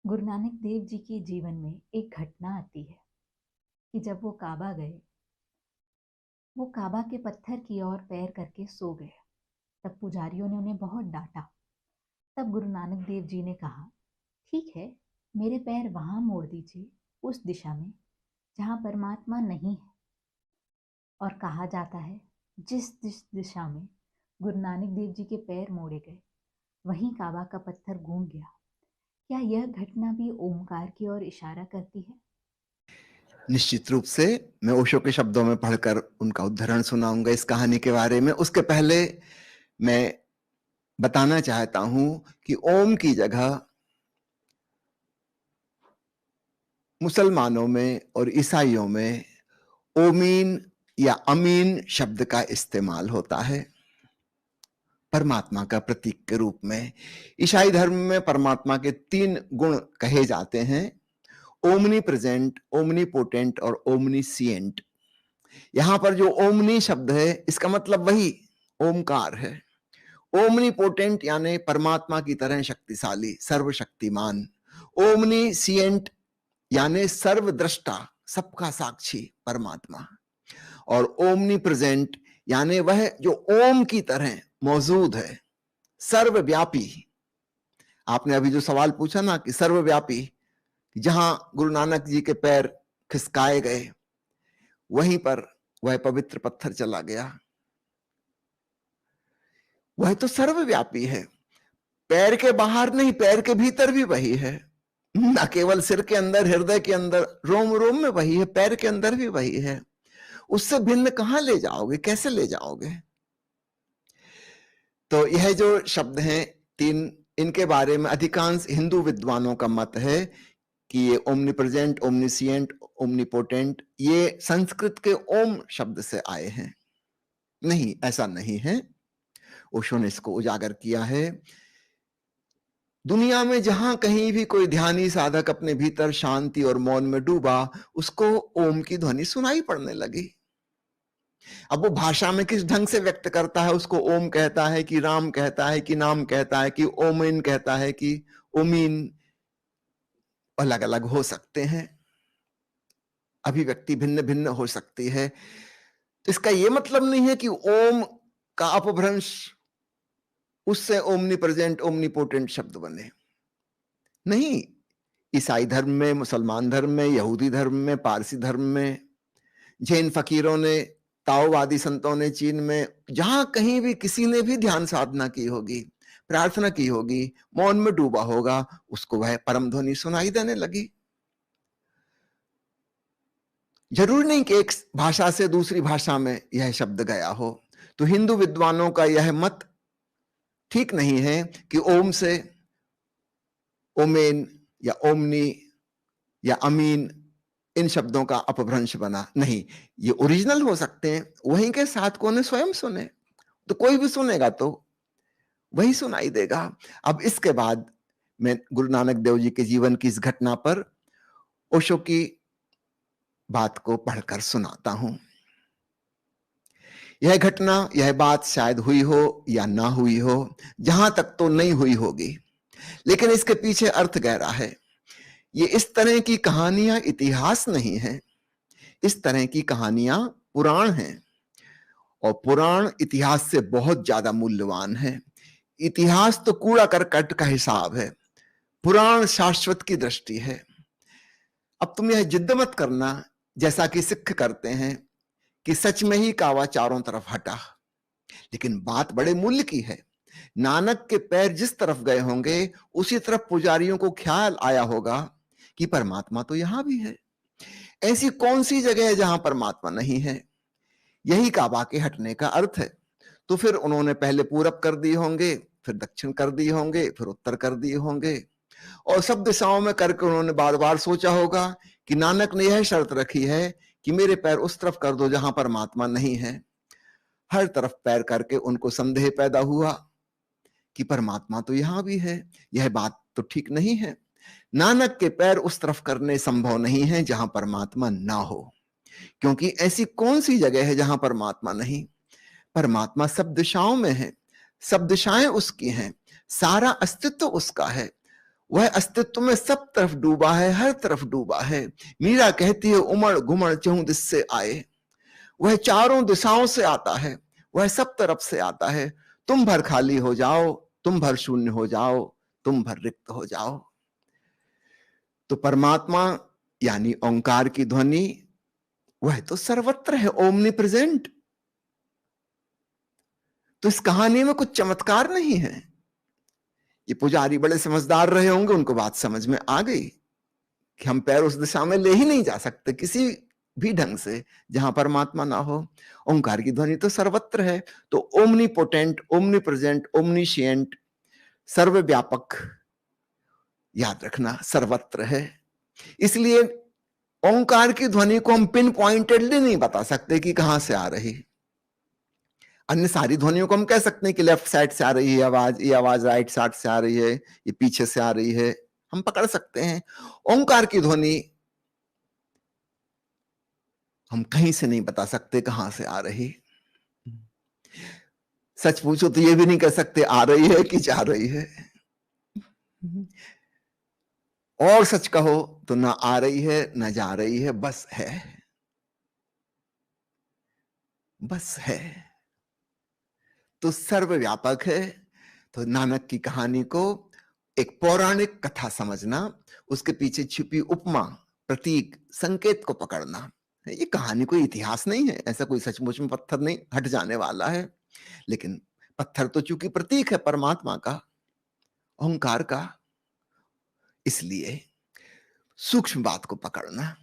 गुरु नानक देव जी के जीवन में एक घटना आती है कि जब वो काबा गए, वो काबा के पत्थर की ओर पैर करके सो गए। तब पुजारियों ने उन्हें बहुत डांटा। तब गुरु नानक देव जी ने कहा, ठीक है, मेरे पैर वहां मोड़ दीजिए, उस दिशा में जहां परमात्मा नहीं है। और कहा जाता है, जिस दिशा में गुरु नानक देव जी के पैर मोड़े गए, वहीं काबा का पत्थर घूम गया। क्या यह घटना भी ओमकार की ओर इशारा करती है? निश्चित रूप से मैं ओशो के शब्दों में पढ़कर उनका उद्धरण सुनाऊंगा इस कहानी के बारे में। उसके पहले मैं बताना चाहता हूं कि ओम की जगह मुसलमानों में और ईसाइयों में ओमीन या अमीन शब्द का इस्तेमाल होता है परमात्मा का प्रतीक के रूप में। ईसाई धर्म में परमात्मा के 3 गुण कहे जाते हैं, ओमनी प्रेजेंट, ओमनी पोटेंट और ओमनीसिएंट। यहां पर जो ओमनी शब्द है इसका मतलब वही ओमकार है। ओमनी पोटेंट यानी परमात्मा की तरह शक्तिशाली, सर्वशक्तिमान। ओमनी सिएंट यानी सर्वद्रष्टा, सबका साक्षी परमात्मा। और ओमनी प्रेजेंट यानी वह जो ओम की तरह मौजूद है, सर्वव्यापी। आपने अभी जो सवाल पूछा ना कि सर्वव्यापी, जहां गुरु नानक जी के पैर खिसकाए गए वहीं पर वह पवित्र पत्थर चला गया। वह तो सर्वव्यापी है, पैर के बाहर नहीं, पैर के भीतर भी वही है। न केवल सिर के अंदर, हृदय के अंदर, रोम रोम में वही है, पैर के अंदर भी वही है। उससे भिन्न कहां ले जाओगे, कैसे ले जाओगे? तो यह जो शब्द हैं 3, इनके बारे में अधिकांश हिंदू विद्वानों का मत है कि ये ओमनी प्रेजेंट, ओमनीसिएंट, ओमनीपोटेंट ये संस्कृत के ओम शब्द से आए हैं। नहीं, ऐसा नहीं है। ओशो ने इसको उजागर किया है। दुनिया में जहां कहीं भी कोई ध्यानी साधक अपने भीतर शांति और मौन में डूबा, उसको ओम की ध्वनि सुनाई पड़ने लगी। अब वो भाषा में किस ढंग से व्यक्त करता है, उसको ओम कहता है कि राम कहता है कि नाम कहता है कि ओमिन कहता है कि ओमीन, अलग अलग हो सकते हैं, अभिव्यक्ति भिन्न भिन्न हो सकती है। तो इसका यह मतलब नहीं है कि ओम का अपभ्रंश उससे ओमनी प्रेजेंट, ओमनी पोटेंट शब्द बने। नहीं, ईसाई धर्म में, मुसलमान धर्म में, यहूदी धर्म में, पारसी धर्म में, जैन फकीरों ने, ताओवादी संतों ने चीन में, जहां कहीं भी किसी ने भी ध्यान साधना की होगी, प्रार्थना की होगी, मौन में डूबा होगा, उसको वह परम ध्वनि सुनाई देने लगी। जरूरी नहीं कि एक भाषा से दूसरी भाषा में यह शब्द गया हो। तो हिंदू विद्वानों का यह मत ठीक नहीं है कि ओम से ओमेन या ओमनी या अमीन इन शब्दों का अपभ्रंश बना। नहीं, ये ओरिजिनल हो सकते हैं, वहीं के साधकों ने स्वयं सुने, तो कोई भी सुनेगा तो वही सुनाई देगा। अब इसके बाद मैं गुरु नानक देव जी के जीवन की इस घटना पर ओशो की बात को पढ़कर सुनाता हूं। यह घटना, यह बात शायद हुई हो या ना हुई हो, जहां तक तो नहीं हुई होगी, लेकिन इसके पीछे अर्थ गहरा है। ये इस तरह की कहानियां इतिहास नहीं है, इस तरह की कहानियां पुराण हैं, और पुराण इतिहास से बहुत ज्यादा मूल्यवान है। इतिहास तो कूड़ा करकट का हिसाब है, पुराण शाश्वत की दृष्टि है। अब तुम यह जिद्द मत करना जैसा कि सिख करते हैं कि सच में ही कावा चारों तरफ हटा, लेकिन बात बड़े मूल्य की है। नानक के पैर जिस तरफ गए होंगे, उसी तरफ पुजारियों को ख्याल आया होगा कि परमात्मा तो यहां भी है। ऐसी कौन सी जगह है जहां परमात्मा नहीं है? यही काबा के हटने का अर्थ है। तो फिर उन्होंने पहले पूरब कर दिए होंगे, फिर दक्षिण कर दिए होंगे, फिर उत्तर कर दिए होंगे, और सब दिशाओं में करके उन्होंने बार बार सोचा होगा कि नानक ने यह शर्त रखी है कि मेरे पैर उस तरफ कर दो जहां परमात्मा नहीं है। हर तरफ पैर करके उनको संदेह पैदा हुआ कि परमात्मा तो यहां भी है, यह बात तो ठीक नहीं है। नानक के पैर उस तरफ करने संभव नहीं है जहां परमात्मा ना हो, क्योंकि ऐसी कौन सी जगह है जहां परमात्मा नहीं? परमात्मा सब दिशाओं में है, सब दिशाएं उसकी हैं, सारा अस्तित्व उसका है। वह अस्तित्व में सब तरफ डूबा है, हर तरफ डूबा है। मीरा कहती है उमड़ घुमड़ चहुं दिस से आए। वह चारों दिशाओं से आता है, वह सब तरफ से आता है। तुम भर खाली हो जाओ, तुम भर शून्य हो जाओ, तुम भर रिक्त हो जाओ। तो परमात्मा यानी ओंकार की ध्वनि वह तो सर्वत्र है, ओमनी प्रेजेंट। तो इस कहानी में कुछ चमत्कार नहीं है। ये पुजारी बड़े समझदार रहे होंगे, उनको बात समझ में आ गई कि हम पैर उस दिशा में ले ही नहीं जा सकते किसी भी ढंग से जहां परमात्मा ना हो। ओंकार की ध्वनि तो सर्वत्र है। तो ओमनी पोटेंट, ओमनी प्रेजेंट, ओमनीशिएंट, सर्वव्यापक, याद रखना सर्वत्र है। इसलिए ओंकार की ध्वनि को हम पिन पॉइंटेडली नहीं बता सकते कि कहां से आ रही। अन्य सारी ध्वनियों को हम कह सकते हैं कि लेफ्ट साइड से आ रही है आवाज, ये आवाज राइट साइड से आ रही है, ये पीछे से आ रही है, हम पकड़ सकते हैं। ओंकार की ध्वनि हम कहीं से नहीं बता सकते कहां से आ रही। सच पूछो तो ये भी नहीं कह सकते आ रही है कि जा रही है। और सच कहो तो ना आ रही है ना जा रही है, बस है, बस है। तो सर्वव्यापक है। तो नानक की कहानी को एक पौराणिक कथा समझना, उसके पीछे छिपी उपमा, प्रतीक, संकेत को पकड़ना। ये कहानी कोई इतिहास नहीं है, ऐसा कोई सचमुच में पत्थर नहीं हट जाने वाला है। लेकिन पत्थर तो चूंकि प्रतीक है परमात्मा का, ओंकार का, इसलिए सूक्ष्म बात को पकड़ना।